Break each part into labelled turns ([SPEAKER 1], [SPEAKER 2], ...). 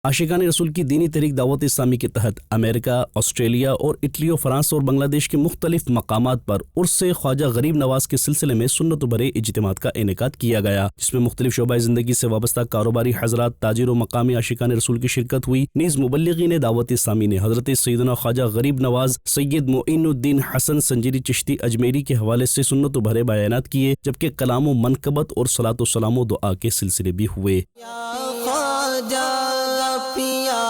[SPEAKER 1] عاشقان رسول کی دینی تحریک دعوت اسلامی کے تحت امریکہ، آسٹریلیا اور اٹلی و فرانس اور بنگلہ دیش کے مختلف مقامات پر عرس خواجہ غریب نواز کے سلسلے میں سنت بھرے اجتماعات کا انعقاد کیا گیا، جس میں مختلف شعبۂ زندگی سے وابستہ کاروباری حضرات، تاجر و مقامی عاشقان رسول کی شرکت ہوئی۔ نیز مبلغین دعوت اسلامی نے حضرت سیدنا خواجہ غریب نواز سید معین الدین حسن سنجری چشتی اجمیری کے حوالے سے سنت بھرے بیانات کیے، جبکہ کلام و منقبت اور صلاۃ و سلام و دعا کے سلسلے بھی ہوئے۔
[SPEAKER 2] پیا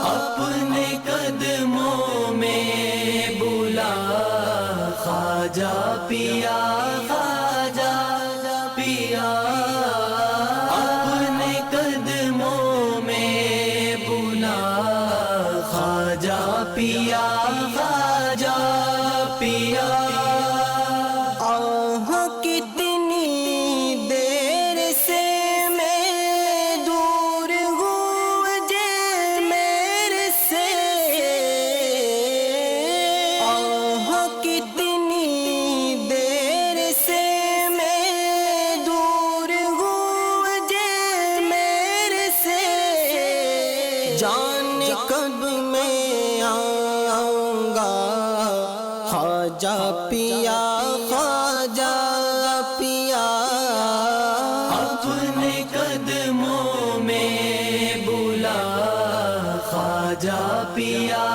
[SPEAKER 2] اپنے قدموں میں بلا، خواجہ پیا، خواجہ پیا اپنے قدموں میں بلا، خواجہ پیا، خواجہ پیا۔ جان کب میں آؤں گا خواجہ پیا، خواجہ پیا اپنے قدموں میں بلا، خواجہ پیا۔